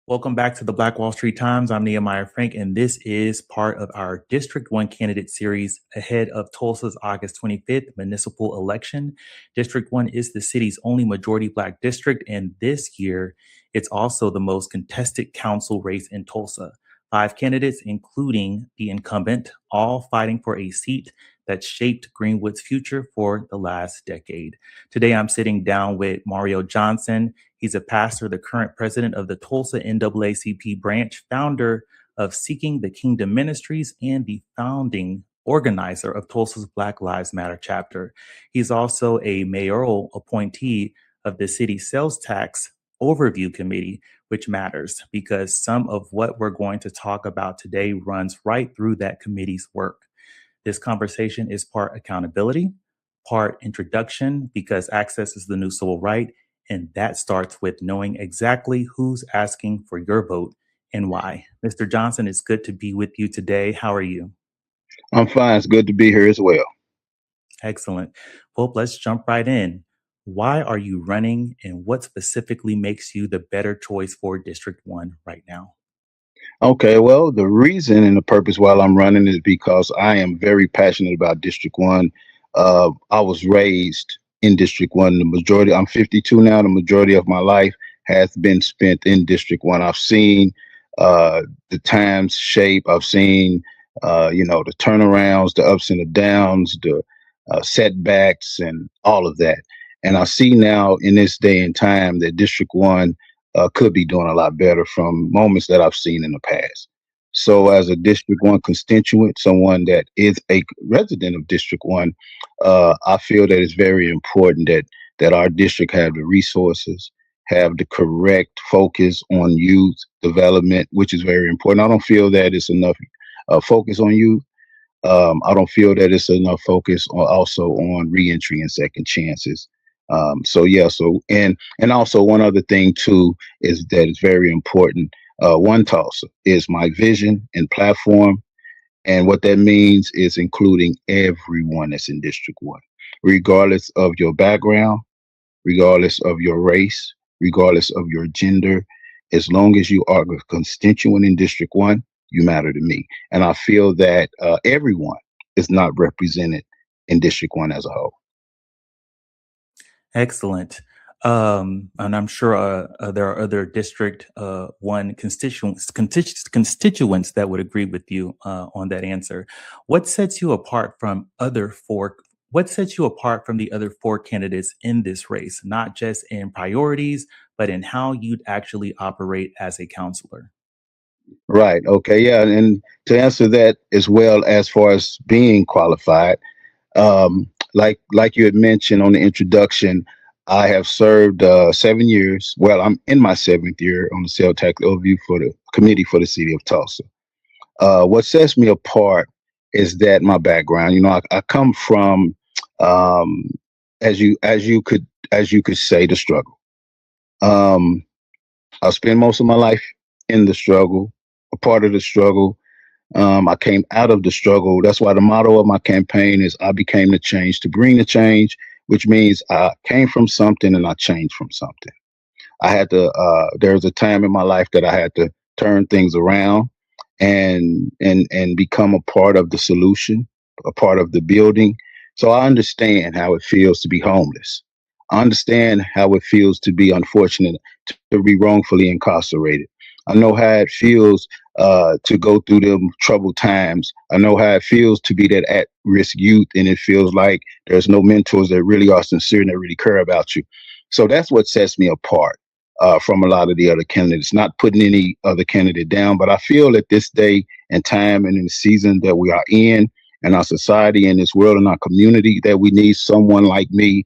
Welcome back to the Black Wall Street Times. I'm Nehemiah Frank, and this is part of our District 1 candidate series ahead of Tulsa's August 25th municipal election. District 1 is the city's only majority Black district, and this year it's also the most contested council race in Tulsa. 5 candidates, including the incumbent, all fighting for a seat that shaped Greenwood's future for the last decade. Today, I'm sitting down with Mareo Johnson. He's a pastor, the current president of the Tulsa NAACP branch, founder of Seeking the Kingdom Ministries, and the founding organizer of Tulsa's Black Lives Matter chapter. He's also a mayoral appointee of the city sales tax overview committee, which matters because some of what we're going to talk about today runs right through that committee's work. This conversation is part accountability, part introduction, because access is the new civil right. And that starts with knowing exactly who's asking for your vote and why. Mr. Johnson, it's good to be with you today. How are you? I'm fine. It's good to be here as well. Excellent. Well, let's jump right in. Why are you running, and what specifically makes you the better choice for District 1 right now? Okay, well, the reason and the purpose why I'm running is because I am very passionate about District 1. I was raised in District 1. I'm 52 now. The majority of my life has been spent in District 1. I've seen the times shape. I've seen, the turnarounds, the ups and the downs, the setbacks, and all of that. And I see now in this day and time that District 1 could be doing a lot better from moments that I've seen in the past. So, as a District 1 constituent, someone that is a resident of District 1, I feel that it's very important that our district have the resources, have the correct focus on youth development, which is very important. I don't feel that it's enough focus on youth. I don't feel that it's enough focus also on reentry and second chances. So yeah, and also one other thing too is that it's very important. One Tulsa is my vision and platform, and what that means is including everyone that's in District 1, regardless of your background, regardless of your race, regardless of your gender. As long as you are a constituent in District 1, you matter to me. And I feel that everyone is not represented in District 1 as a whole. Excellent. And I'm sure there are other District 1 constituents that would agree with you on that answer. What sets you apart from other four? What sets you apart from the other 4 candidates in this race, not just in priorities, but in how you'd actually operate as a counselor? Right. Okay. Yeah. And to answer that as well, as far as being qualified, like you had mentioned on the introduction, I have served 7 years. Well, I'm in my seventh year on the sales tax overview for the committee for the city of Tulsa. What sets me apart is that my background. I come from, um, as you could say, the struggle. Um, I spent most of my life in the struggle, a part of the struggle. I came out of the struggle. That's why the motto of my campaign is I became the change to bring the change, which means I came from something and I changed from something. I had to, there was a time in my life that I had to turn things around and become a part of the solution, a part of the building. So I understand how it feels to be homeless. I understand how it feels to be unfortunate, to be wrongfully incarcerated. I know how it feels to go through them troubled times. I know how it feels to be that at-risk youth, and it feels like there's no mentors that really are sincere and that really care about you. So that's what sets me apart from a lot of the other candidates. Not putting any other candidate down, but I feel at this day and time and in the season that we are in our society, in this world, in our community, that we need someone like me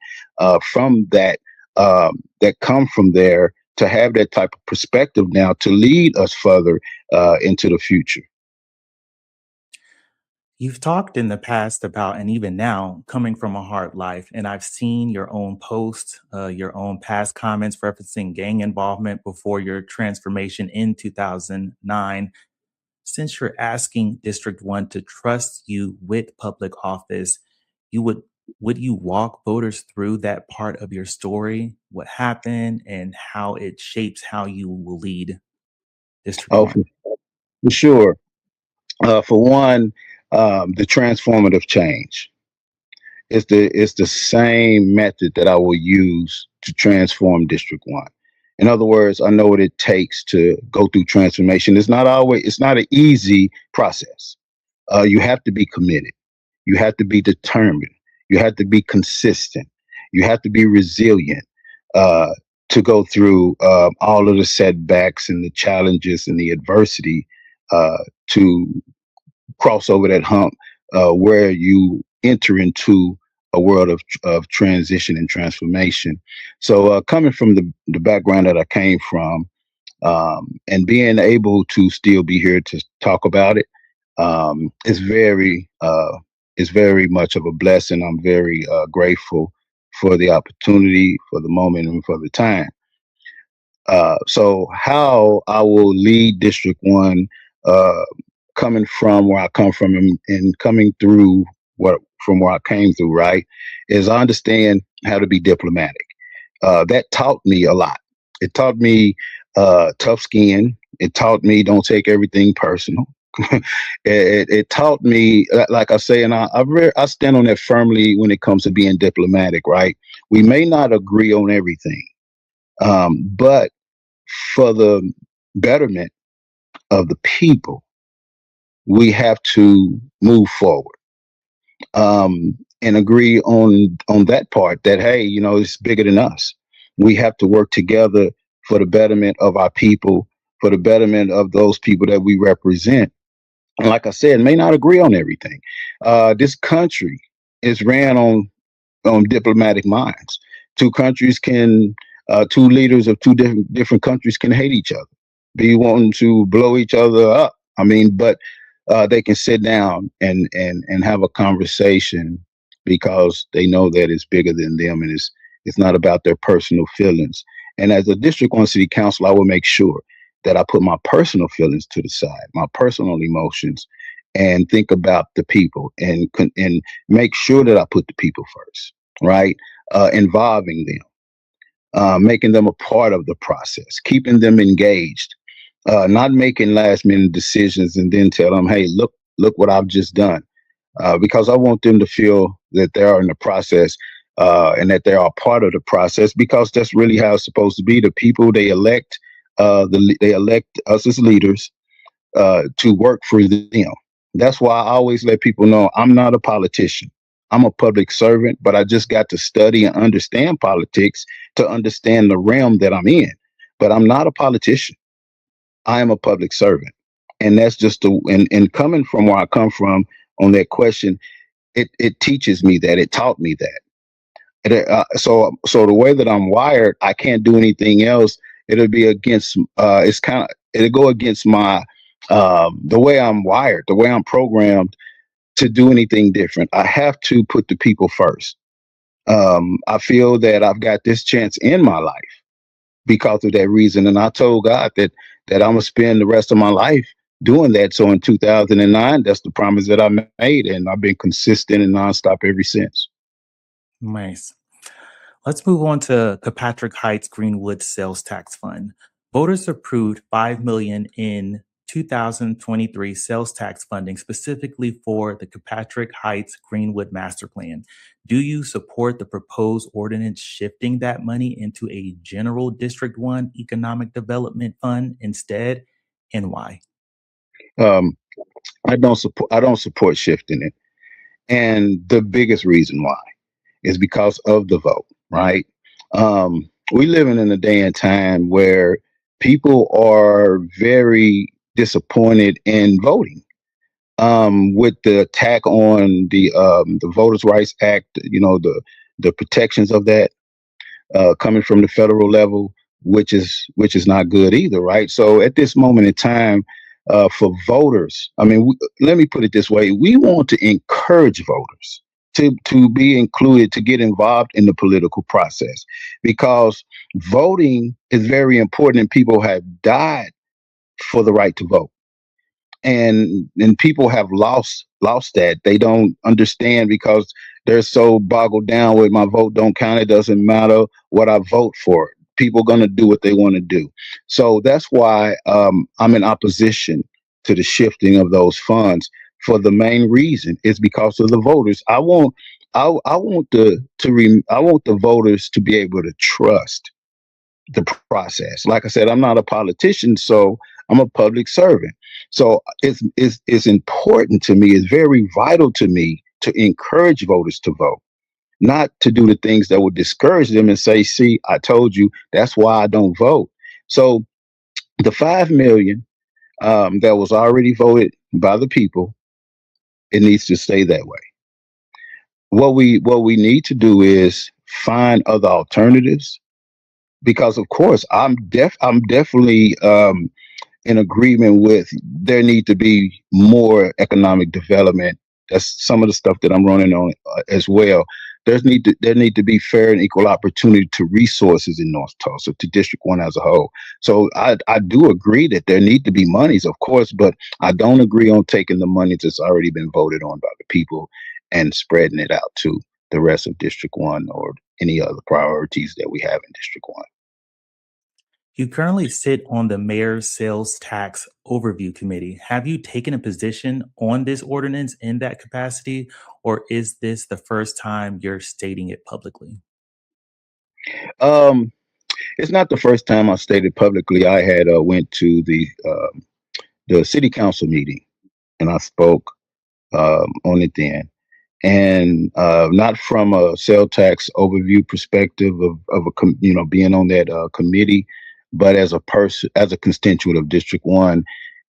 from that come from there to have that type of perspective now to lead us further into the future. You've talked in the past about, and even now, coming from a hard life, and I've seen your own posts, your own past comments referencing gang involvement before your transformation in 2009. Since you're asking District 1 to trust you with public office, you would you walk voters through that part of your story, what happened, and how it shapes how you will lead? District Oh, 1? for sure. For one, the transformative change. It's the same method that I will use to transform District 1. In other words, I know what it takes to go through transformation. It's not an easy process. You have to be committed. You have to be determined. You have to be consistent. You have to be resilient uh, to go through all of the setbacks and the challenges and the adversity uh, to cross over that hump where you enter into a world of transition and transformation. So coming from the background that I came from, and being able to still be here to talk about it is very much of a blessing. I'm very grateful for the opportunity, for the moment, and for the time. So how I will lead District 1, uh, coming from where I come from, and coming through what from where I came through, right, is I understand how to be diplomatic. That taught me a lot. It taught me tough skin. It taught me don't take everything personal. It taught me, like I say, and I stand on that firmly when it comes to being diplomatic, right? We may not agree on everything, but for the betterment of the people, we have to move forward and agree on that part. That hey, it's bigger than us. We have to work together for the betterment of our people, for the betterment of those people that we represent. And like I said, may not agree on everything. This country is ran on diplomatic minds. Two leaders of two different countries can hate each other, be wanting to blow each other up. I mean, but they can sit down and have a conversation because they know that it's bigger than them, and it's not about their personal feelings. And as a District 1 City Council, I will make sure that I put my personal feelings to the side, my personal emotions, and think about the people, and make sure that I put the people first, right? Involving them, making them a part of the process, keeping them engaged, not making last minute decisions and then tell them, hey, look what I've just done. Because I want them to feel that they are in the process, and that they are part of the process, because that's really how it's supposed to be. The people they elect, they elect us as leaders to work for them. That's why I always let people know I'm not a politician. I'm a public servant, but I just got to study and understand politics to understand the realm that I'm in. But I'm not a politician. I am a public servant. And that's just and coming from where I come from on that question, it teaches me that, it taught me that. So the way that I'm wired, I can't do anything else. It'll be against, it'll go against my, the way I'm wired, the way I'm programmed to do anything different. I have to put the people first. I feel that I've got this chance in my life because of that reason. And I told God that I'm gonna spend the rest of my life doing that. So in 2009, that's the promise that I made, and I've been consistent and nonstop ever since. Nice. Let's move on to Kirkpatrick Heights Greenwood Sales Tax Fund. Voters approved $5 million in 2023 sales tax funding specifically for the Kirkpatrick Heights Greenwood Master Plan. Do you support the proposed ordinance shifting that money into a general District 1 Economic Development Fund instead, and why? Um, I don't support shifting it, and the biggest reason why is because of the vote, right? We living in a day and time where people are very disappointed in voting. With the attack on the Voters' Rights Act, the protections of that coming from the federal level, which is not good either, right? So at this moment in time, for voters, I mean, let me put it this way: we want to encourage voters to be included, to get involved in the political process, because voting is very important, and people have died for the right to vote. And people have lost that. They don't understand because they're so boggled down with my vote don't count. It doesn't matter what I vote for. people are going to do what they want to do. So that's why I'm in opposition to the shifting of those funds. For the main reason is because of the voters. I want the voters to be able to trust the process. Like I said, I'm not a politician, so I'm a public servant. So it's important to me. It's very vital to me to encourage voters to vote, not to do the things that would discourage them and say, "See, I told you. That's why I don't vote." So the 5 million that was already voted by the people, it needs to stay that way. What we need to do is find other alternatives, because of course I'm definitely in agreement with there need to be more economic development. That's some of the stuff that I'm running on as well. There need to be fair and equal opportunity to resources in North Tulsa, to District 1 as a whole. So I do agree that there need to be monies, of course, but I don't agree on taking the money that's already been voted on by the people and spreading it out to the rest of District 1 or any other priorities that we have in District 1. You currently sit on the Mayor's Sales Tax Overview Committee. Have you taken a position on this ordinance in that capacity, or is this the first time you're stating it publicly? Um, it's not the first time I stated publicly. I had went to the city council meeting and I spoke on it then, and not from a sales tax overview perspective of being on that committee, but as a person, as a constituent of District 1,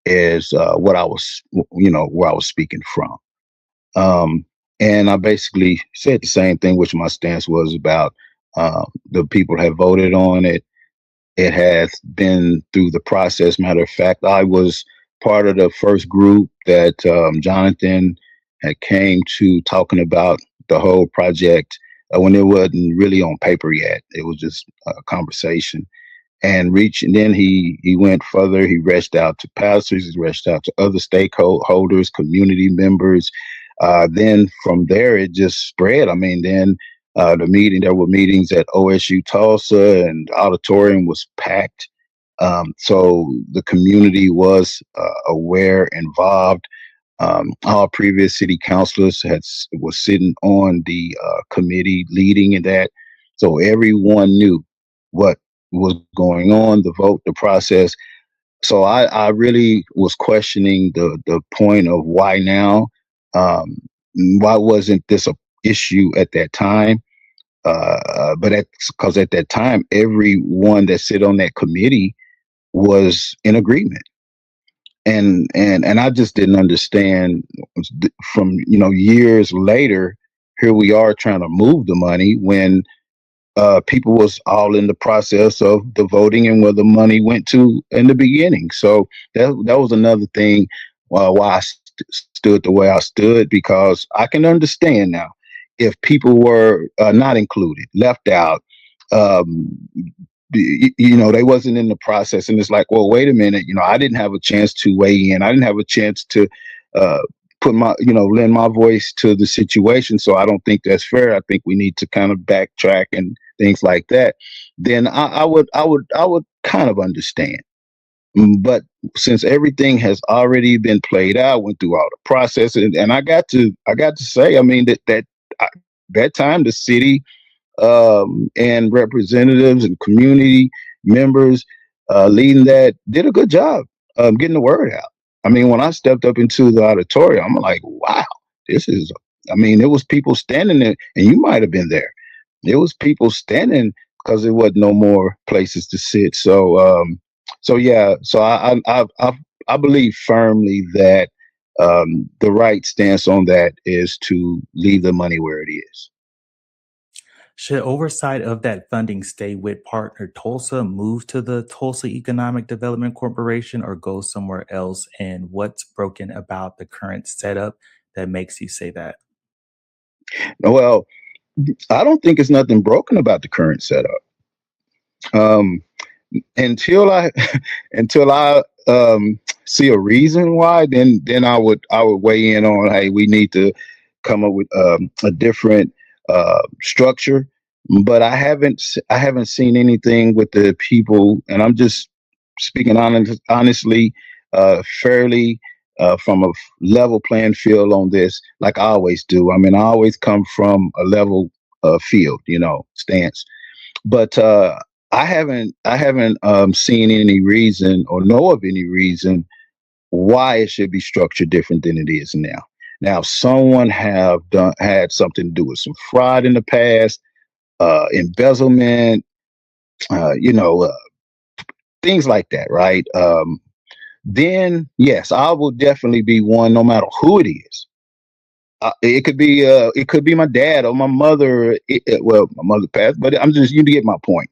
is what I was, where I was speaking from. Um, and I basically said the same thing, which my stance was about the people have voted on it. It has been through the process. Matter of fact, I was part of the first group that Jonathan had came to talking about the whole project when it wasn't really on paper yet. It was just a conversation. And then he went further. He reached out to pastors. He reached out to other stakeholders, community members. Then from there, it just spread. I mean, then there were meetings at OSU Tulsa, and the auditorium was packed. So the community was aware, involved. Our previous city councilors was sitting on the committee leading in that, so everyone knew what was going on, the vote, the process. So I really was questioning the point of why now. Why wasn't this a issue at that time? But because at that time, everyone that sit on that committee was in agreement, and I just didn't understand. From years later, here we are trying to move the money when people was all in the process of the voting and where the money went to in the beginning. So that was another thing why I stood the way I stood, because I can understand now if people were not included, left out, um, they wasn't in the process, and it's like, well, wait a minute, I didn't have a chance to weigh in. I didn't have a chance to uh, put my, lend my voice to the situation. So I don't think that's fair. I think we need to kind of backtrack and things like that. Then I would kind of understand. But since everything has already been played out, went through all the process, and I got to say, I mean, that time the city and representatives and community members leading that did a good job getting the word out. I mean, when I stepped up into the auditorium, I'm like, wow, this is, I mean, there was people standing there, and you might have been there. There was people standing because there was no more places to sit. So yeah, so I believe firmly that the right stance on that is to leave the money where it is. Should oversight of that funding stay with partner Tulsa, move to the Tulsa Economic Development Corporation, or go somewhere else? And what's broken about the current setup that makes you say that? Well, I don't think it's nothing broken about the current setup. Um, until I until I see a reason why, then I would weigh in on, hey, we need to come up with a different structure. but I haven't seen anything with the people, and I'm just speaking honestly, fairly, from a level playing field on this, like I always do. I mean, I always come from a level field, stance. But I haven't seen any reason or know of any reason why it should be structured different than it is now. Now, if someone had something to do with some fraud in the past, embezzlement, uh, you know, uh, things like that, right? Then yes, I will definitely be one, no matter who it is. It could be my dad or my mother. Well, my mother passed, but you get my point.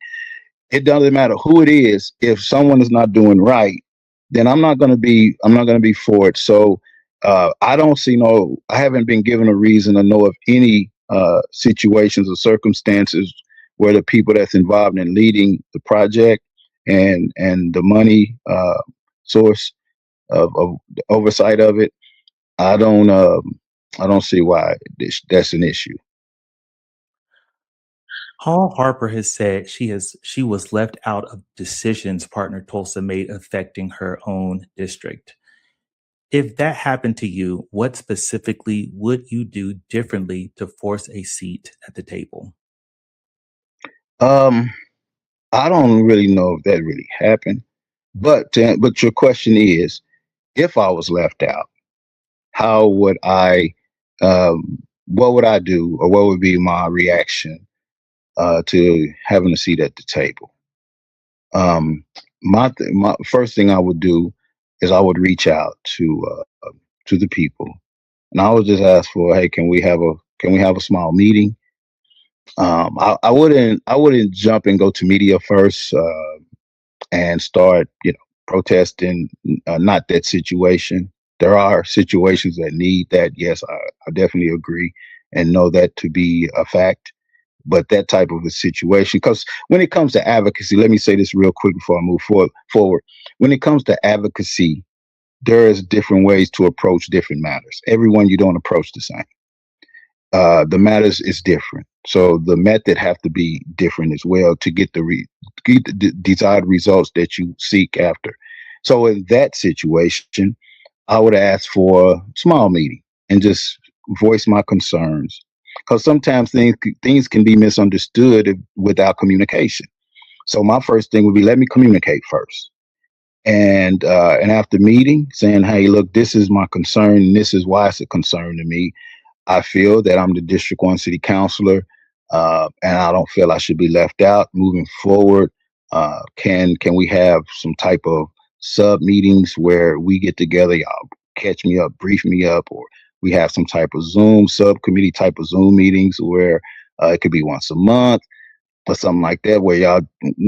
It doesn't matter who it is. If someone is not doing right, then I'm not going to be for it. So I don't see no, I haven't been given a reason to know of any situations or circumstances where the people that's involved in leading the project and the money source of the oversight of it, I don't I don't see why that's an issue. Hall Harper has said she was left out of decisions partner Tulsa made affecting her own district. If that happened to you, what specifically would you do differently to force a seat at the table? Um, I don't really know if that really happened, but your question is, if I was left out, how would I? What would I do, or what would be my reaction to having a seat at the table? Um, my first thing I would do is I would reach out to the people, and I would just ask for, hey, can we have a small meeting? I wouldn't jump and go to media first. And start, protesting. Not that situation. There are situations that need that. Yes, I definitely agree and know that to be a fact. But that type of a situation, because when it comes to advocacy, let me say this real quick before I move forward. When it comes to advocacy, there is different ways to approach different matters. Everyone you don't approach the same. The matters is different. So the method have to be different as well to get the desired results that you seek after. So in that situation, I would ask for a small meeting and just voice my concerns, because sometimes things can be misunderstood without communication. So my first thing would be, let me communicate first. And after meeting, saying, hey, look, this is my concern, and this is why it's a concern to me. I feel that I'm the District 1 city councilor, and I don't feel I should be left out moving forward. Can we have some type of sub meetings where we get together, y'all catch me up, brief me up, or we have some type of Zoom subcommittee type of Zoom meetings where it could be once a month or something like that, where y'all,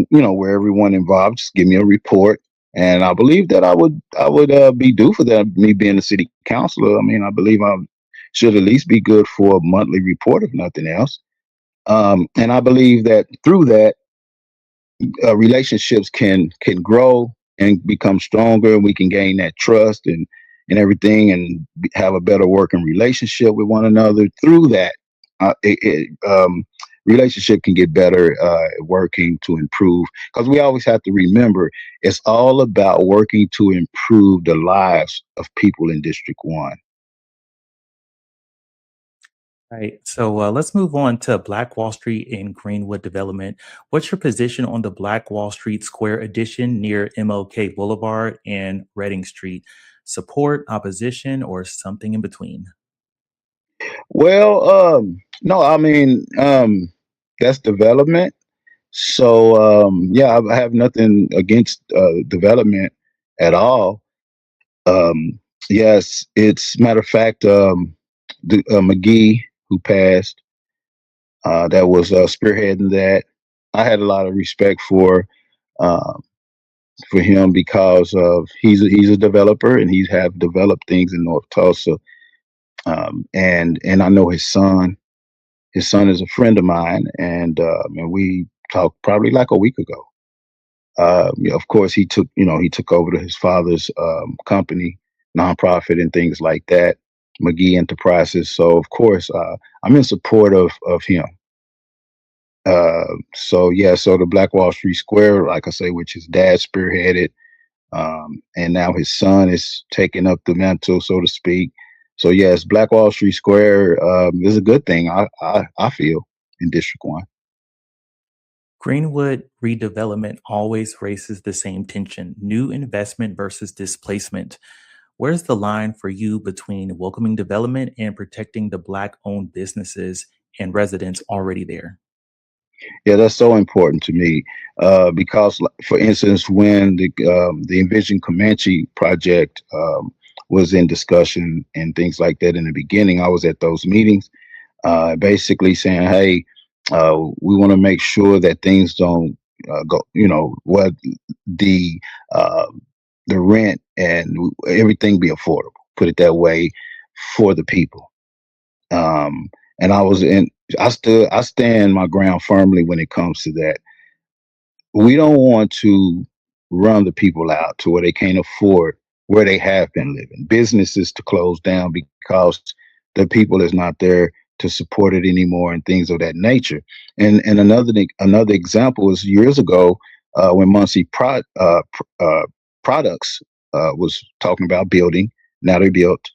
where everyone involved just give me a report. And I believe that I would be due for that. Me being a city councilor, I mean, I believe I should at least be good for a monthly report, if nothing else. And I believe that through that, relationships can grow and become stronger, and we can gain that trust and everything, and have a better working relationship with one another. Through that, relationship can get better, working to improve, because we always have to remember it's all about working to improve the lives of people in District 1. Right. So let's move on to Black Wall Street and Greenwood development. What's your position on the Black Wall Street Square addition near MLK Boulevard and Reading Street? Support, opposition, or something in between? Well, no, I mean, that's development. So yeah, I have nothing against development at all. Yes, it's matter of fact, McGee, who passed, that was spearheading that. I had a lot of respect uh, for him, because of he's a developer, and he's have developed things in North Tulsa. And I know his son. His son is a friend of mine, and we talked probably like a week ago. Yeah, of course, he took over to his father's company, nonprofit, and things like that, McGee Enterprises. So of course, I'm in support of him. So the Black Wall Street Square, like I say, which his dad spearheaded, and now his son is taking up the mantle, so to speak. So yes, Black Wall Street Square is a good thing. I feel in District One. Greenwood redevelopment always raises the same tension: new investment versus displacement. Where's the line for you between welcoming development and protecting the Black owned businesses and residents already there? Yeah, that's so important to me because, for instance, when the Envision Comanche project was in discussion and things like that in the beginning, I was at those meetings, basically saying, "Hey, we want to make sure that things don't go. You know, what the uh, the rent and everything be affordable. Put it that way for the people." Um, and I was in. I stand my ground firmly when it comes to that. We don't want to run the people out to where they can't afford where they have been living. Businesses to close down because the people is not there to support it anymore and things of that nature. And another example is years ago when Products was talking about building. Now they built.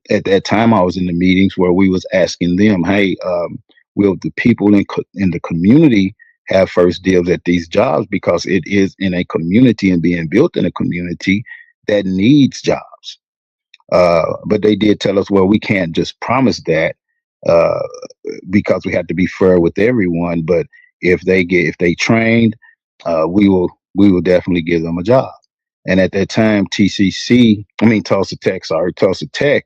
At that time, I was in the meetings where we was asking them, "Hey, will the people in the community have first dibs at these jobs because it is in a community and being built in a community that needs jobs?" But they did tell us, "Well, we can't just promise that uh, because we have to be fair with everyone. But if they trained, we will definitely give them a job." And at that time, Tulsa Tech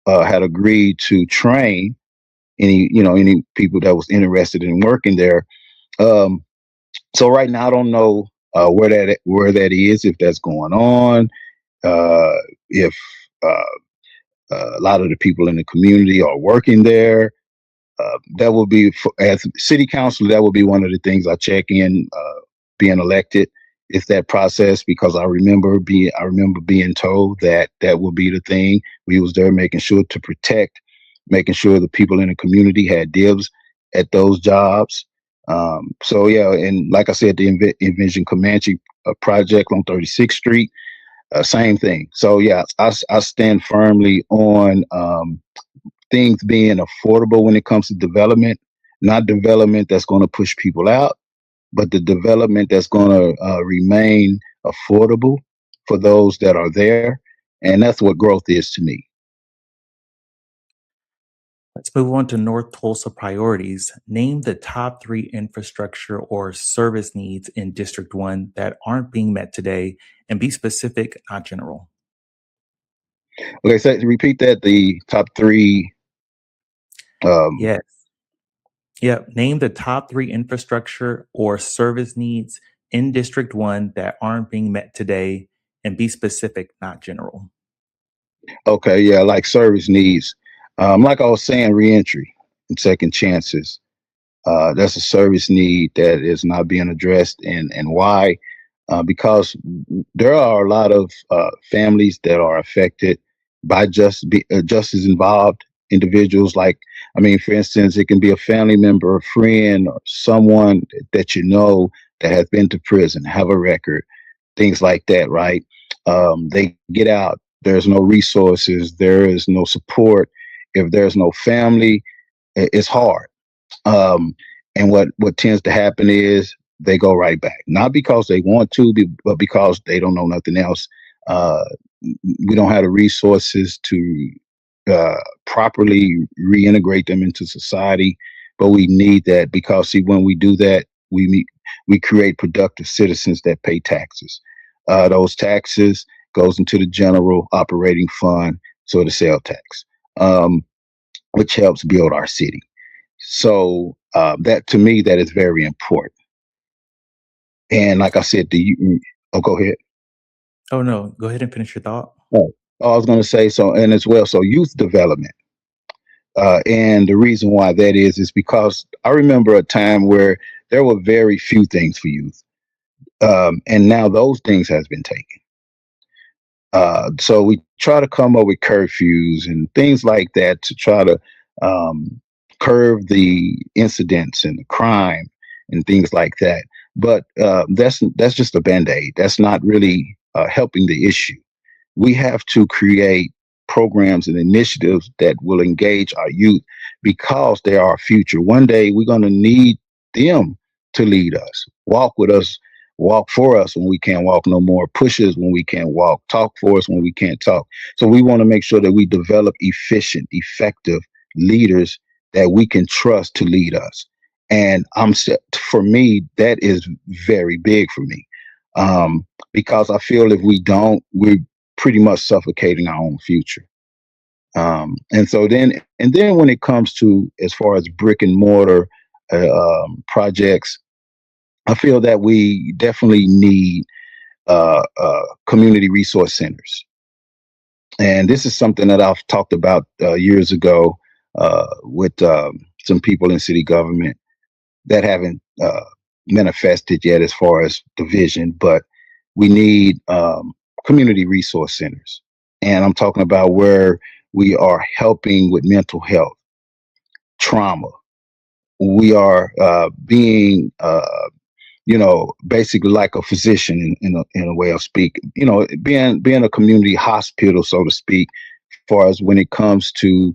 had agreed to train any people that was interested in working there. Um, so right now, I don't know where that is, if that's going on, if a lot of the people in the community are working there. That will be as city council. That will be one of the things I check in. Being elected, is that process, because I remember being told that that will be the thing. We was there making sure to protect, making sure the people in the community had dibs at those jobs. So yeah, and like I said, the Envision Comanche project on 36th Street, same thing. So yeah, I stand firmly on things being affordable when it comes to development, not development that's going to push people out, but the development that's going to remain affordable for those that are there. And that's what growth is to me. Let's move on to North Tulsa priorities. Name the top three infrastructure or service needs in District 1 that aren't being met today, and be specific, not general. Okay, so to repeat that, the top three. Um, Yes. Yeah. Name the top three infrastructure or service needs in District 1 that aren't being met today, and be specific, not general. okay, yeah, like service needs. Like I was saying, reentry and second chances. That's a service need that is not being addressed, and why? Because there are a lot of families that are affected by justice involved individuals. Like, I mean, for instance, it can be a family member, a friend, or someone that you know that has been to prison, have a record, things like that, right? They get out. There's no resources. There is no support. If there's no family, it's hard. um, and what tends to happen is they go right back, not because they want to, but because they don't know nothing else. Uh, we don't have the resources to uh, properly reintegrate them into society, but we need that because, see, when we do that, we create productive citizens that pay taxes. Those taxes goes into the general operating fund, so the sales tax, um, which helps build our city. So that, to me, that is very important. And like I said, oh, go ahead. Oh, no. Go ahead and finish your thought. Oh, I was going to say, so, and as well, so youth development. And the reason why that is because I remember a time where there were very few things for youth, and now those things has been taken. So we try to come up with curfews and things like that to try to um, curb the incidents and the crime and things like that. But that's just a band-aid. That's not really helping the issue. We have to create programs and initiatives that will engage our youth because they are our future. One day we're going to need them to lead us, walk with us, walk for us when we can't walk no more, push us when we can't walk, talk for us when we can't talk. So we want to make sure that we develop efficient, effective leaders that we can trust to lead us. And for me, that is very big for me. Because I feel if we don't, we're pretty much suffocating our own future. And then when it comes to as far as brick and mortar projects, I feel that we definitely need community resource centers. And this is something that I've talked about years ago with some people in city government that haven't manifested yet as far as the vision, but we need community resource centers. And I'm talking about where we are helping with mental health, trauma. We are being, basically like a physician in a way of speaking, being a community hospital, so to speak, as far as when it comes to,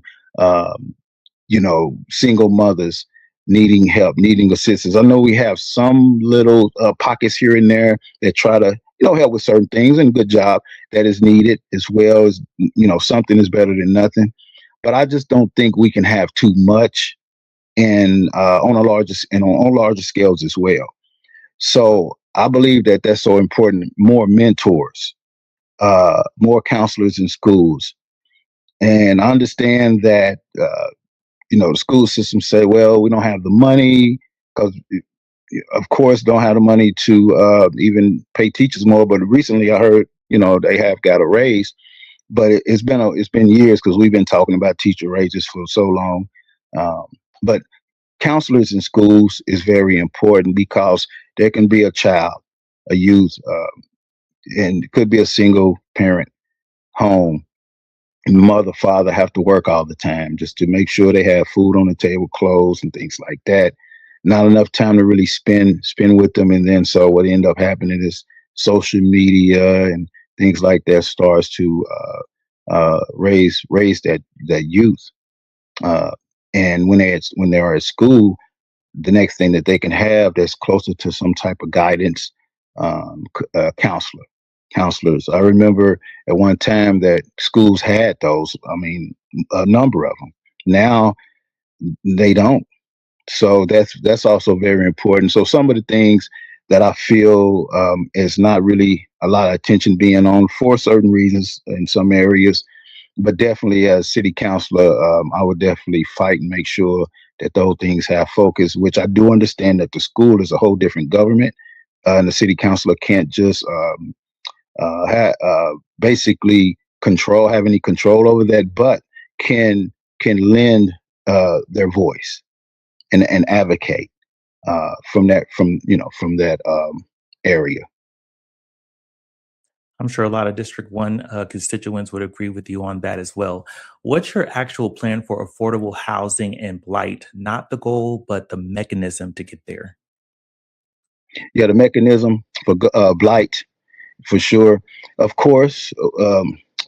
single mothers needing help, needing assistance. I know we have some little pockets here and there that try to, help with certain things, and good job that is needed, as well as, something is better than nothing. But I just don't think we can have too much and on larger scales as well. So I believe that that's so important. More mentors, more counselors in schools. And I understand that, the school system say, well, we don't have the money because, of course, don't have the money to even pay teachers more. But recently I heard, they have got a raise. But it's been years because we've been talking about teacher raises for so long. But counselors in schools is very important because there can be a child, a youth, and it could be a single parent home. And mother, father have to work all the time just to make sure they have food on the table, clothes, and things like that. Not enough time to really spend with them. And then so what end up happening is social media and things like that starts to raise that youth. And when they are at school, the next thing that they can have that's closer to some type of guidance, counselors. I remember at one time that schools had those. I mean, a number of them. Now they don't. So that's also very important. So some of the things that I feel is not really a lot of attention being on for certain reasons in some areas, but definitely as city councilor, I would definitely fight and make sure that those things have focus, which I do understand that the school is a whole different government, and the city councilor can't just basically have any control over that, but can lend their voice and advocate from that area. I'm sure a lot of District 1 constituents would agree with you on that as well. What's your actual plan for affordable housing and blight? Not the goal, but the mechanism to get there. Yeah, the mechanism for blight, for sure. Of course,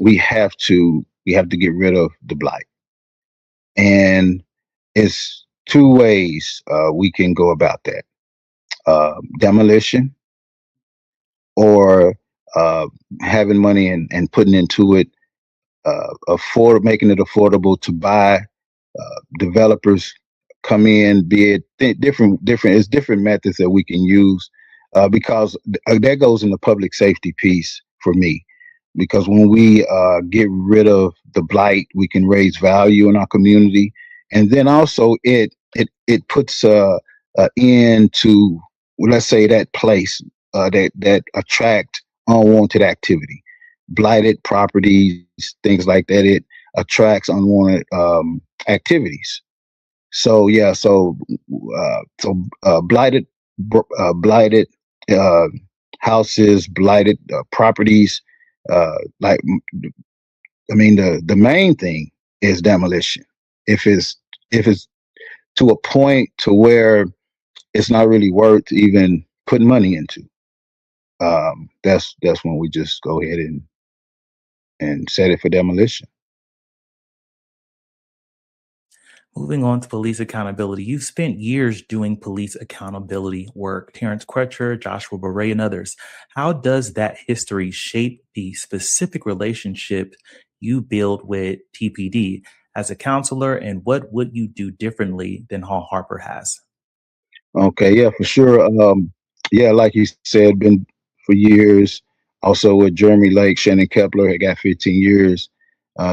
we have to get rid of the blight, and it's two ways we can go about that: demolition, or having money and putting into it, making it affordable to buy. Developers come in, be it different. It's different methods that we can use, because that goes in the public safety piece for me. Because when we get rid of the blight, we can raise value in our community, and then also it puts an end to, let's say, that place that attract unwanted activity, blighted properties, things like that. It attracts unwanted activities. So yeah, blighted houses, blighted properties. Like, I mean, the main thing is demolition. If it's to a point to where it's not really worth even putting money into. That's when we just go ahead and set it for demolition. Moving on to police accountability, you've spent years doing police accountability work. Terrence Crutcher, Joshua Beret, and others. How does that history shape the specific relationship you build with TPD as a counselor, and what would you do differently than Hall Harper has? Okay, yeah, for sure. Yeah, like you said, been for years. Also with Jeremy Lake, Shannon Kepler had got 15 years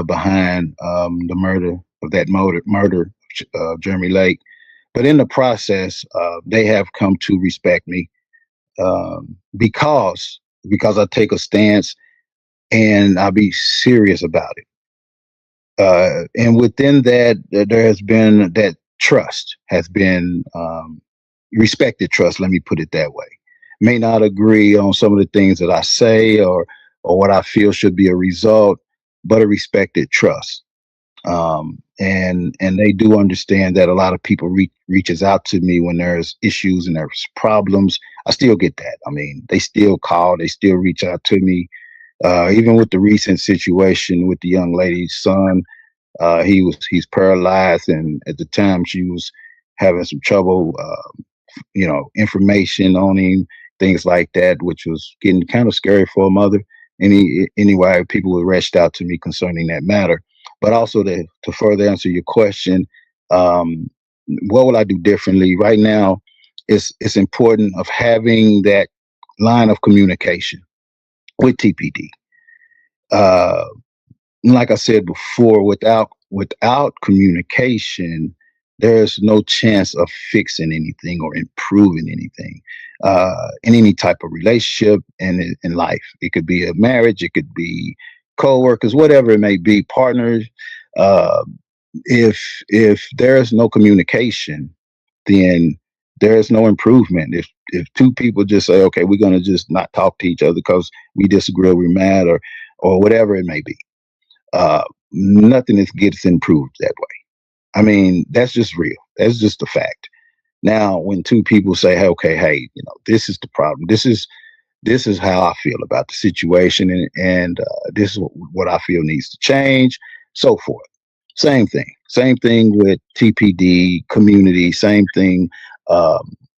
behind the murder of that murder of Jeremy Lake. But in the process, they have come to respect me because I take a stance and I be serious about it. And within that, there has been that trust has been respected trust. Let me put it that way. May not agree on some of the things that I say or what I feel should be a result, but a respected trust. And they do understand that a lot of people reaches out to me when there's issues and there's problems. I still get that. I mean, they still call, they still reach out to me. Even with the recent situation with the young lady's son, he's paralyzed, and at the time she was having some trouble, information on him, things like that, which was getting kind of scary for a mother. Anyway, people were reached out to me concerning that matter. But also to further answer your question, um, what will I do differently? Right now, it's important of having that line of communication with TPD. Uh, like I said before, without communication, there's no chance of fixing anything or improving anything in any type of relationship and in life. It could be a marriage, it could be co-workers, whatever it may be, partners. Uh, if there's no communication, then there's no improvement. If two people just say, okay, we're gonna just not talk to each other because we disagree, or we're mad, or whatever it may be, nothing gets improved that way. I mean, that's just real. That's just a fact. Now, when two people say, hey, okay, hey, this is the problem. This is how I feel about the situation, and this is what I feel needs to change, so forth. Same thing. Same thing with TPD community. Same thing,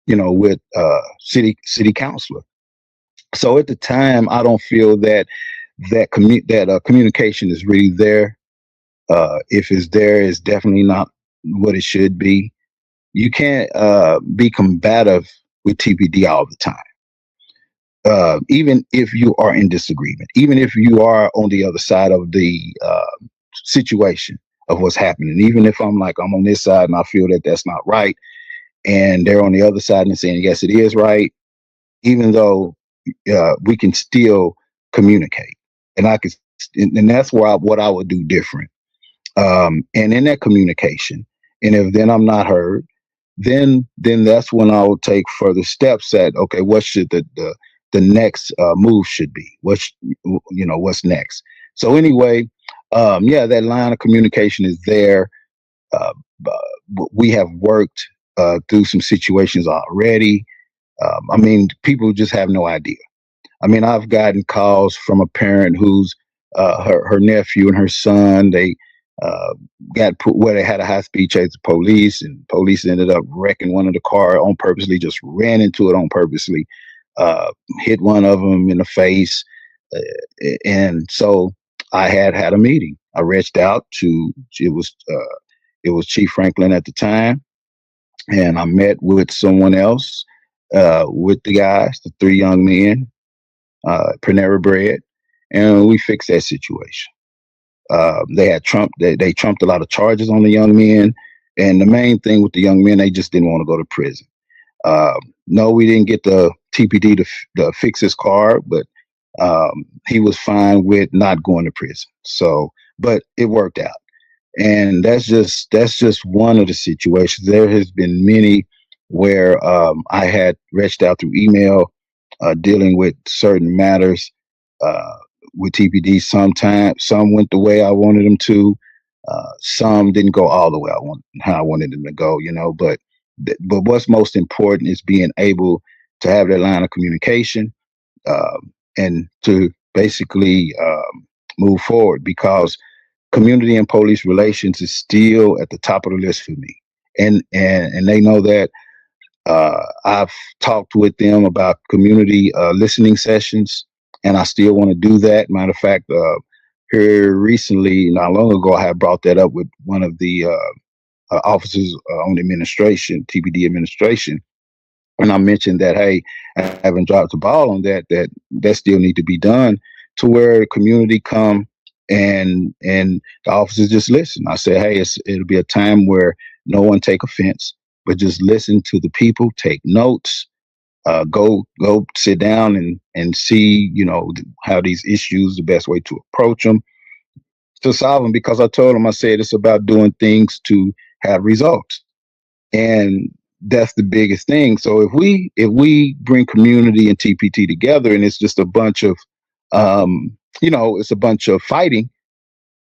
with city councilor. So at the time, I don't feel that communication is really there. If it's there, it's definitely not what it should be. You can't be combative with TPD all the time. Even if you are in disagreement, even if you are on the other side of the situation of what's happening, even if I'm on this side and I feel that that's not right, and they're on the other side and saying yes, it is right, even though we can still communicate, and and that's what I would do different. And in that communication, and if then I'm not heard, then that's when I will take further steps at, okay, what should the next move should be? What's next? So anyway, yeah, that line of communication is there. Uh, we have worked through some situations already. I mean, people just have no idea. I mean, I've gotten calls from a parent who's her nephew and her son. They uh, got put where they had a high speed chase the police, and police ended up wrecking one of the car on purposely, just ran into it on purposely, hit one of them in the face, and so I had a meeting. I reached out to it was Chief Franklin at the time, and I met with someone else, with the guys, the three young men, Panera Bread, and we fixed that situation. They trumped a lot of charges on the young men, and the main thing with the young men, they just didn't want to go to prison. No, we didn't get the TPD to fix his car, but he was fine with not going to prison. So, but it worked out, and that's just one of the situations. There has been many where I had reached out through email, dealing with certain matters uh, with TPD. Sometimes some went the way I wanted them to. Some didn't go all the way how I wanted them to go, but what's most important is being able to have that line of communication, and to basically move forward, because community and police relations is still at the top of the list for me, and they know that. I've talked with them about community listening sessions, and I still want to do that. Matter of fact, here recently, not long ago, I had brought that up with one of the officers on administration, TBD administration, and I mentioned that, hey, I haven't dropped the ball on that still need to be done, to where the community come and the officers just listen. I said, hey, it'll be a time where no one take offense, but just listen to the people, take notes, go sit down and see, how these issues, the best way to approach them, to solve them. Because I told them, I said, it's about doing things to have results, and that's the biggest thing. So if we bring community and TPT together, and it's just a bunch of it's a bunch of fighting,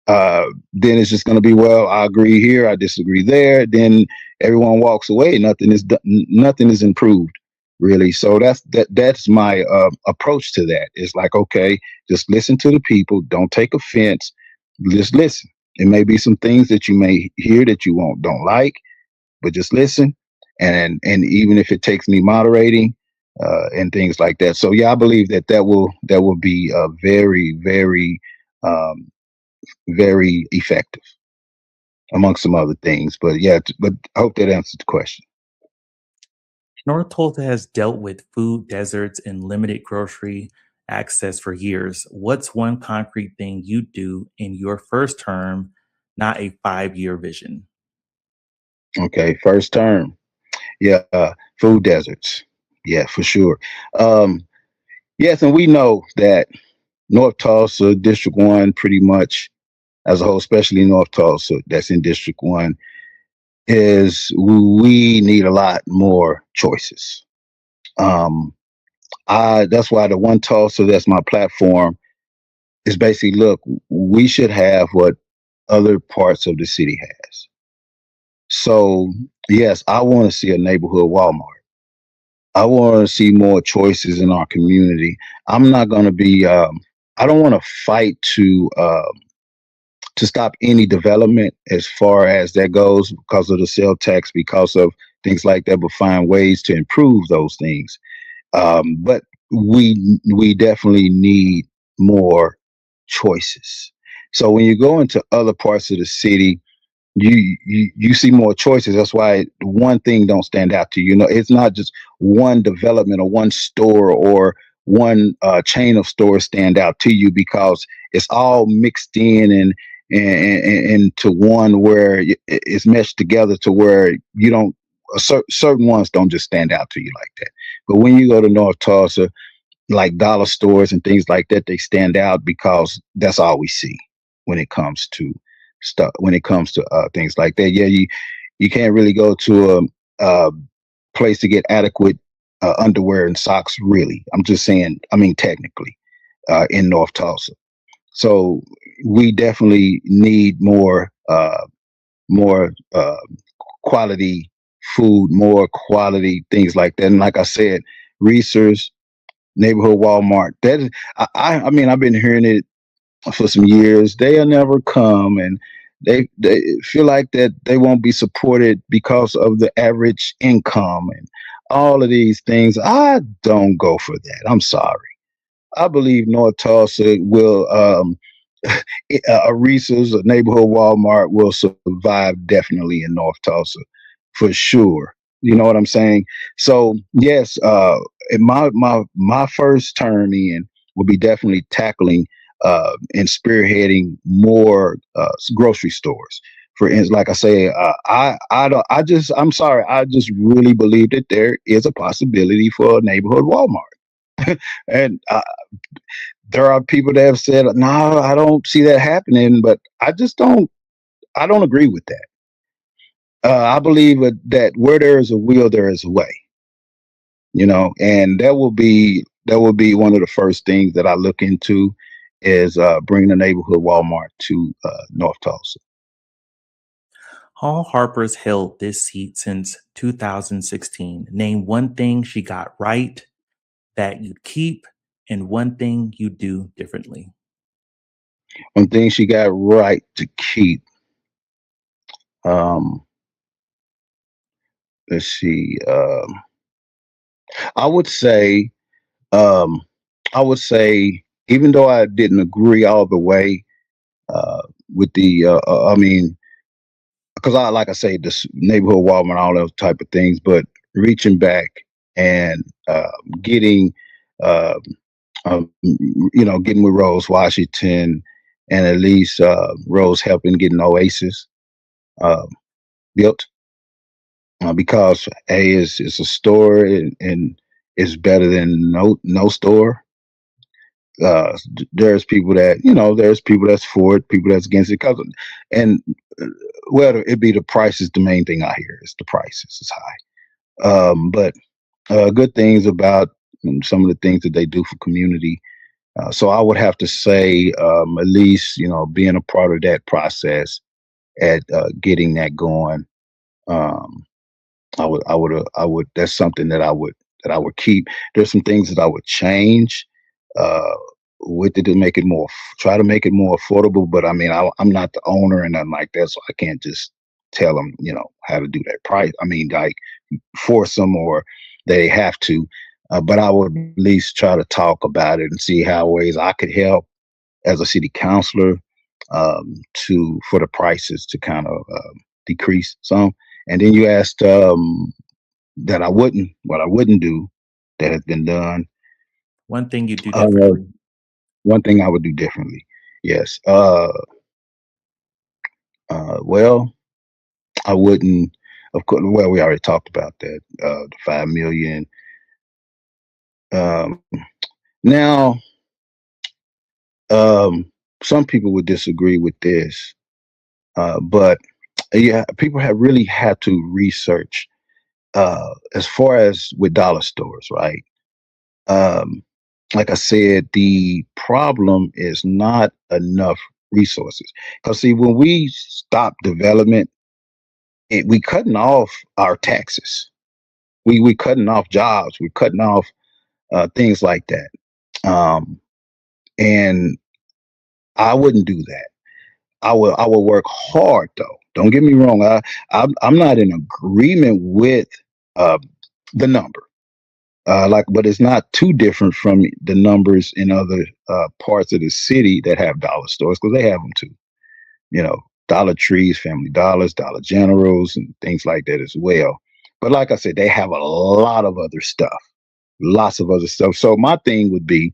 then it's just going to be, well, I agree here, I disagree there. Then everyone walks away. Nothing is improved, really. So that's my approach to that. It's like, okay, just listen to the people. Don't take offense. Just listen. It may be some things that you may hear that you don't like, but just listen. And even if it takes me moderating and things like that. So yeah, I believe that will be very, very very effective, amongst some other things. But yeah, but I hope that answers the question. North Tulsa has dealt with food deserts and limited grocery access for years. What's one concrete thing you do in your first term, not a 5-year vision? Okay, first term. Yeah, food deserts. Yeah, for sure. Um, yes, and we know that North Tulsa, District 1, pretty much as a whole, especially North Tulsa, that's in District 1, is we need a lot more choices. Um, that's why the One Tulsa, that's my platform, is basically, look, we should have what other parts of the city has. So yes, I want to see a neighborhood Walmart. I want to see more choices in our community. I'm not going to be. I don't want to fight to stop any development as far as that goes, because of the sale tax, because of things like that, but find ways to improve those things. But we definitely need more choices. So when you go into other parts of the city, you see more choices. That's why one thing don't stand out to you. It's not just one development or one store or one chain of stores stand out to you, because it's all mixed in and into one, where it's meshed together to where you don't certain ones don't just stand out to you like that. But when you go to North Tulsa, like dollar stores and things like that, they stand out because that's all we see when it comes to stuff. When it comes to things like that, yeah, you can't really go to a place to get adequate underwear and socks. Really, I'm just saying. I mean, technically, in North Tulsa, so we definitely need more quality food, more quality things like that. And like I said, Reese's, neighborhood Walmart. That is, I mean, I've been hearing it for some years. They'll never come, and they feel like that they won't be supported because of the average income and all of these things. I don't go for that. I'm sorry. I believe North Tulsa will, a Reese's, a neighborhood Walmart will survive definitely in North Tulsa, for sure. You know what I'm saying? So yes, in my first term in will be definitely tackling and spearheading more grocery stores. For instance, like I say, I don't. I'm sorry. I just really believe that there is a possibility for a neighborhood Walmart, and there are people that have said, "No, I don't see that happening," but I just don't. I don't agree with that. I believe that where there is a will, there is a way. And that will be one of the first things that I look into, is bringing the neighborhood Walmart to North Tulsa. Hall Harper's held this seat since 2016. Name one thing she got right that you'd keep and one thing you do differently. One thing she got right to keep. Um, let's see. I would say, um, I would say, even though I didn't agree all the way with I mean, because like I say, this neighborhood Walmart, all those type of things, but reaching back and getting, uh, getting with Rose Washington, and at least Rose helping getting Oasis uh, built, because it's a store, and it's better than no store. There's people there's people that's for it, people that's against it, and well, it'd be the price is the main thing I hear is the prices is high. But good things about some of the things that they do for community. So I would have to say, at least, being a part of that process at getting that going. Um, that's something that I would keep. There's some things that I would change uh, with it to make it try to make it more affordable. But I mean, I'm not the owner and nothing like that, so I can't just tell them, how to do that price. I mean, like force them or they have to. But I would at least try to talk about it and see how ways I could help as a city councilor, for the prices to kind of decrease some. And then you asked what I wouldn't do that has been done. One thing you do Uh, differently. One thing I would do differently. Yes. Well, I wouldn't. Of course. Well, we already talked about that. The 5 million. Um, Now, some people would disagree with this, but yeah, people have really had to research as far as with dollar stores, right? Um, like I said, the problem is not enough resources. Because see, when we stop development, we cutting off our taxes. We cutting off jobs. We're cutting off things like that. Um, and I wouldn't do that. I will work hard though. Don't get me wrong. I'm not in agreement with uh, the number. But it's not too different from the numbers in other parts of the city that have dollar stores, because they have them too. You know, Dollar Trees, Family Dollars, Dollar Generals, and things like that as well. But like I said, they have a lot of other stuff, lots of other stuff. So my thing would be,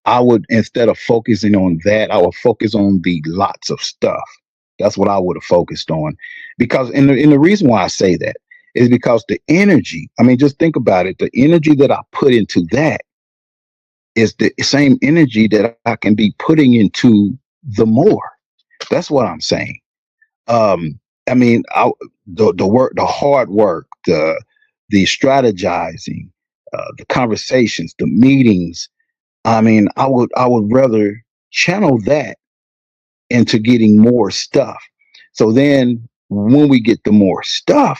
I would, instead of focusing on that, I would focus on the lots of stuff. That's what I would have focused on, because and the reason why I say that is because the energy. I mean, just think about it. The energy that I put into that is the same energy that I can be putting into the more. That's what I'm saying. I mean, the work, the hard work, the strategizing, the conversations, the meetings. I mean, I would rather channel that into getting more stuff. So then when we get the more stuff,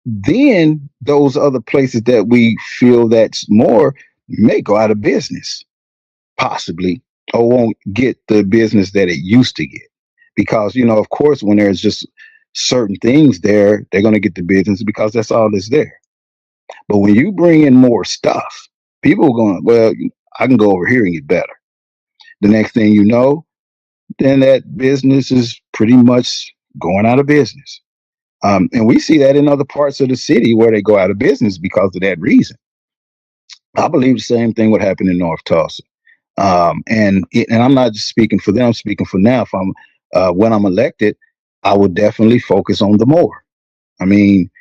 then those other places that we feel that's more may go out of business, possibly, or won't get the business that it used to get. Because, of course, when there's just certain things there, they're going to get the business because that's all that's there. But when you bring in more stuff, people are going, well, I can go over here and get better. The next thing you know, then that business is pretty much going out of business. And we see that in other parts of the city where they go out of business because of that reason. I believe the same thing would happen in North Tulsa. And I'm not just speaking for them, I'm speaking for now. If I'm When I'm elected, I would definitely focus on the more. I mean,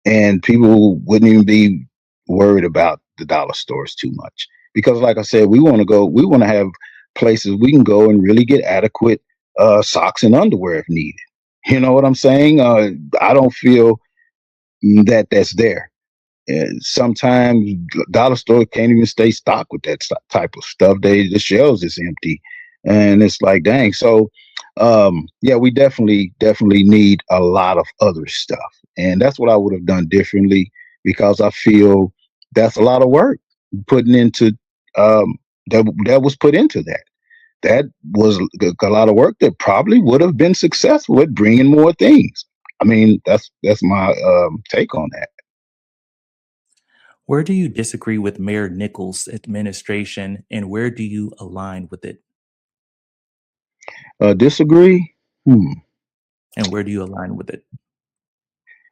and people wouldn't even be worried about the dollar stores too much, because like I said, we want to have places we can go and really get adequate socks and underwear if needed. You know what I'm saying? I don't feel that that's there. And sometimes dollar store can't even stay stocked with that type of stuff. The shelves is empty, and it's like, dang. So Yeah, we definitely need a lot of other stuff. And that's what I would have done differently because I feel that's a lot of work putting into that was put into that. That was a lot of work that probably would have been successful at bringing more things. I mean, that's my take on that. Where do you disagree with Mayor Nichols' administration, and where do you align with it? Disagree? Hmm. And where do you align with it?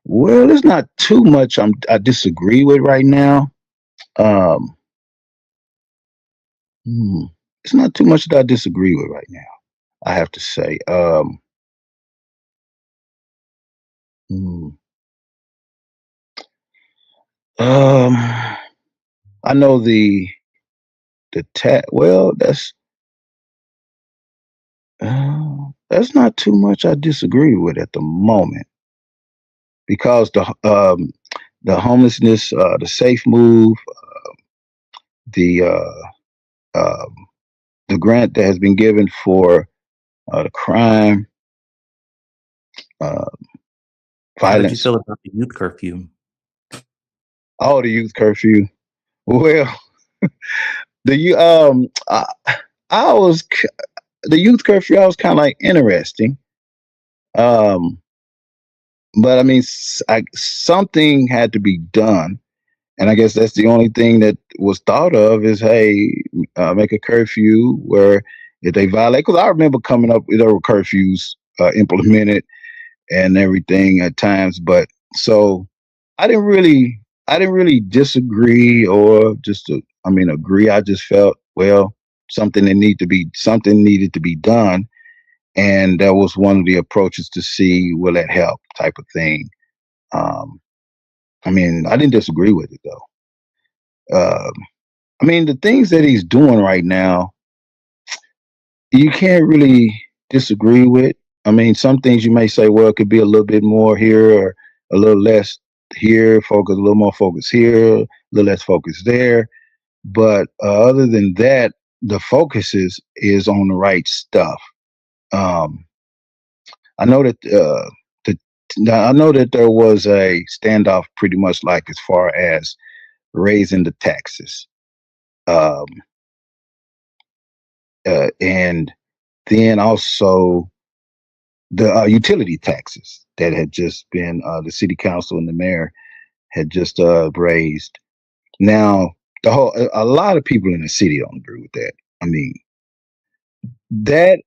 Well, there's not too much I disagree with right now. Um, hmm. It's not too much that I disagree with right now. I have to say. Hmm. Um, I know well, that's not too much I disagree with at the moment because the homelessness, the safe move, the um, the grant that has been given for the crime, uh, How did you violence, feel about the youth curfew? all the youth curfew. Well, the you I was the youth curfew. I was kind of like interesting. Um, but I mean, something had to be done, and I guess that's the only thing that was thought of is, hey, make a curfew where if they violate. Because I remember coming up, there were curfews implemented and everything at times, but so I didn't really, I didn't really disagree or just, I mean, agree. I just felt, well, something needed to be done, and that was one of the approaches to see will that help type of thing. Um, I mean, I didn't disagree with it though. I mean, the things that he's doing right now, you can't really disagree with. I mean, some things you may say, well, it could be a little bit more here or a little less here, focus a little more focus here, a little less focus there. But other than that, the focus is on the right stuff. Um, I know that the, now, I know that there was a standoff, pretty much like as far as raising the taxes. Um, and then also the utility taxes that had just been the city council and the mayor had just raised. Now, a lot of people in the city don't agree with that. I mean, that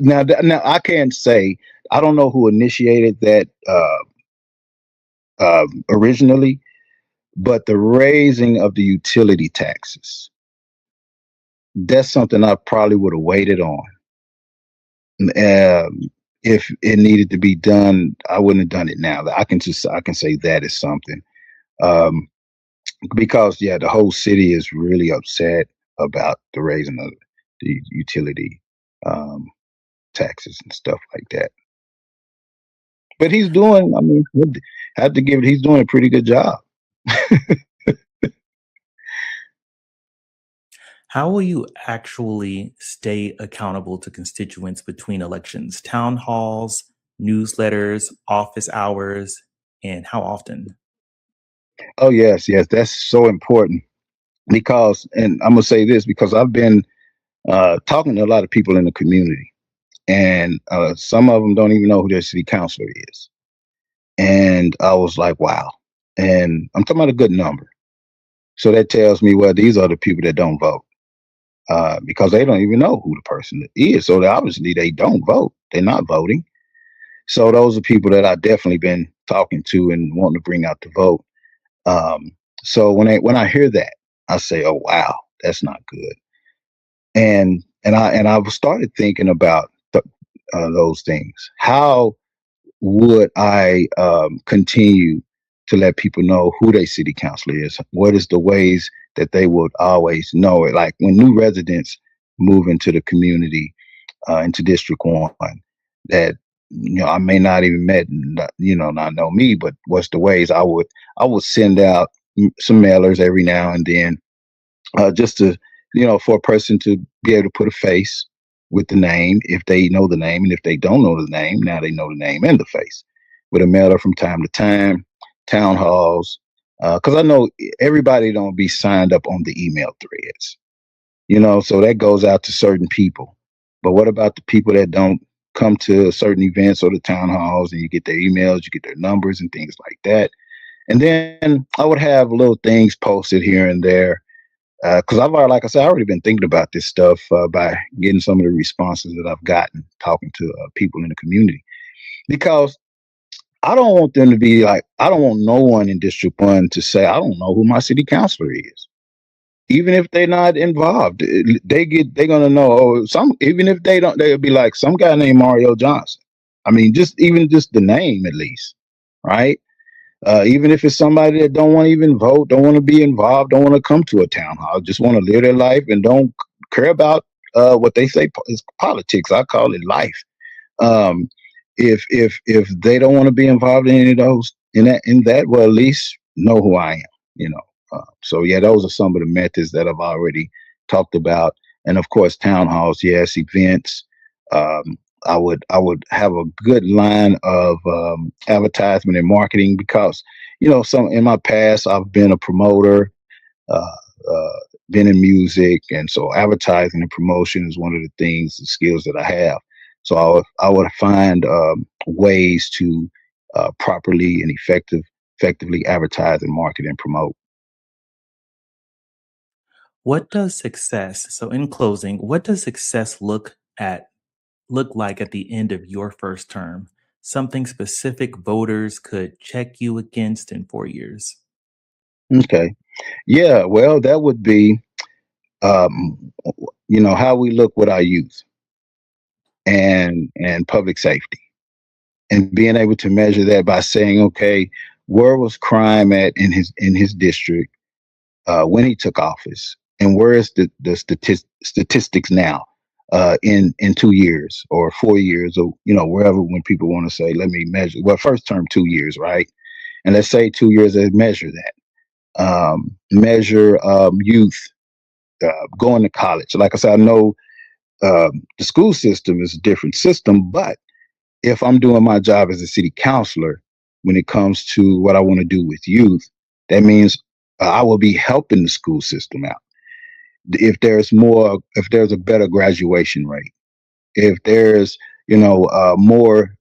now I can't say I don't know who initiated that originally, but the raising of the utility taxes, that's something I probably would have waited on. If it needed to be done, I wouldn't have done it now. I can say that is something. Um, because yeah, the whole city is really upset about the raising of the utility um, taxes and stuff like that. But he's doing, I mean, I have to give it, he's doing a pretty good job. How will you actually stay accountable to constituents between elections? Town halls, newsletters, office hours, and how often? Oh yes, yes, that's so important because, and I'm gonna say this because I've been talking to a lot of people in the community, and some of them don't even know who their city councilor is, and I was like, wow, and I'm talking about a good number. So that tells me, well, these are the people that don't vote because they don't even know who the person is. So obviously they don't vote. They're not voting. So those are people that I definitely been talking to and wanting to bring out to vote. Um, so when I hear that, I say, oh wow, that's not good. And I started thinking about those things. How would I continue to let people know who their city councilor is? What is the ways that they would always know it? Like when new residents move into the community, into District 1, that I may not even met, not know me, but what's the ways I would send out some mailers every now and then, just to for a person to be able to put a face with the name if they know the name, and if they don't know the name, now they know the name and the face. With a mailer from time to time, town halls, because I know everybody don't be signed up on the email threads, so that goes out to certain people. But what about the people that don't come to certain events or the town halls, and you get their emails, you get their numbers and things like that? And then I would have little things posted here and there. Because like I said, I've already been thinking about this stuff by getting some of the responses that I've gotten talking to people in the community. Because I don't want them to be like, I don't want no one in District 1 to say, I don't know who my city councilor is. Even if they're not involved, they're gonna know. Oh, even if they don't, they'll be like some guy named Mareo Johnson. I mean, just the name at least, right? Even if it's somebody that don't want to even vote, don't want to be involved, don't want to come to a town hall, just want to live their life and don't care about what they say is politics. I call it life. Um, if they don't want to be involved in any of those in that, well, at least know who I am. You know. So yeah, those are some of the methods that I've already talked about, and of course, town halls, yes, events. Um, I would have a good line of advertisement and marketing because some in my past I've been a promoter, uh, been in music, and so advertising and promotion is one of the skills that I have. So I would find ways to properly and effectively advertise and market and promote. What does success, so in closing, what does success look like at the end of your first term? Something specific voters could check you against in 4 years. Okay. Yeah. Well, that would be how we look with our youth and public safety, and being able to measure that by saying, okay, where was crime at in his district when he took office, and where is the statistics now in 2 years or 4 years, or wherever, when people want to say, let me measure. Well, first term 2 years, right? And let's say 2 years, let's measure that. Measure youth going to college. Like I said, I know the school system is a different system, but if I'm doing my job as a city councilor, when it comes to what I want to do with youth, that means I will be helping the school system out. If there's a better graduation rate, if there's more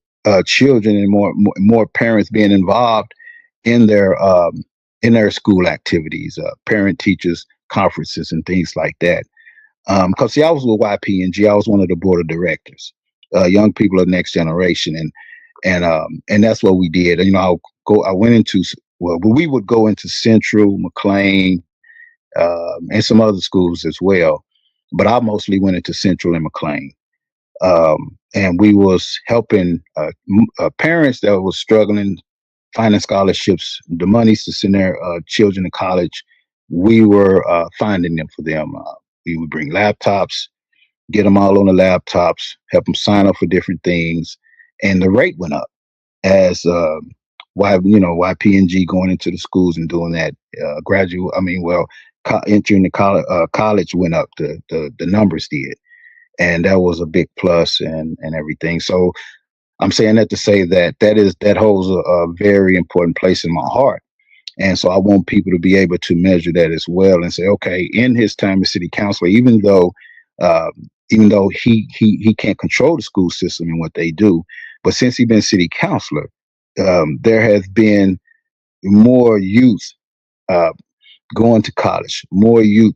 children and more parents being involved in their school activities, parent teachers conferences and things like that. Because see, I was with YPNG. I was one of the board of directors, young people of the next generation, and that's what we did. I went into, well, we would go into Central, McLean, and some other schools as well, but I mostly went into Central and McLean. And we was helping parents that was struggling finding scholarships, the monies to send their children to college. We were finding them for them. We would bring laptops, get them all on the laptops, help them sign up for different things, and the rate went up as YPNG going into the schools and doing that. Entering the college went up. The numbers did, and that was a big plus and everything. So I'm saying that to say that holds a very important place in my heart. And so I want people to be able to measure that as well and say, okay, in his time as city councilor, uh, even though he can't control the school system and what they do, but since he's been city councilor, there has been more youth uh, going to college, more youth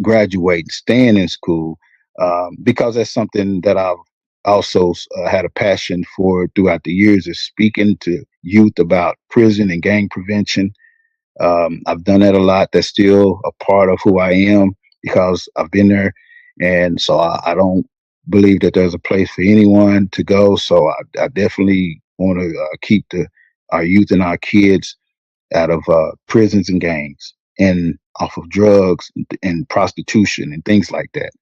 graduating, staying in school, because that's something that I've also had a passion for throughout the years, is speaking to youth about prison and gang prevention. I've done that a lot. That's still a part of who I am because I've been there. And so I don't believe that there's a place for anyone to go. So I definitely want to keep our youth and our kids out of prisons and gangs and off of drugs and prostitution and things like that.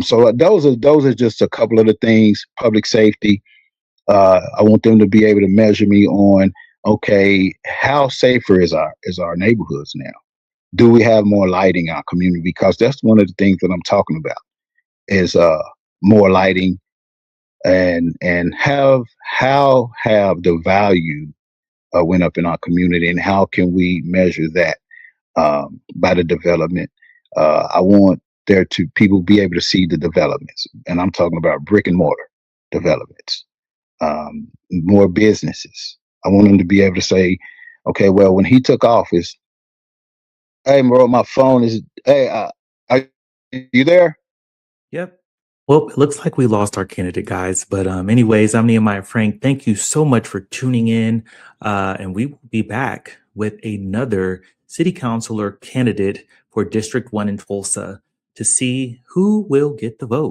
So those are just a couple of the things. Public safety. I want them to be able to measure me on, okay, how safer is our neighborhoods now? Do we have more lighting in our community? Because that's one of the things that I'm talking about is more lighting, and how have the value went up in our community, and how can we measure that by the development? I want there to people be able to see the developments, and I'm talking about brick and mortar developments, more businesses. I want them to be able to say, okay, well, when he took office, hey, bro, my phone is, hey, are you there? Yep. Well, it looks like we lost our candidate, guys. But anyways, I'm Nehemiah Frank. Thank you so much for tuning in. And we will be back with another city councilor candidate for District 1 in Tulsa to see who will get the vote.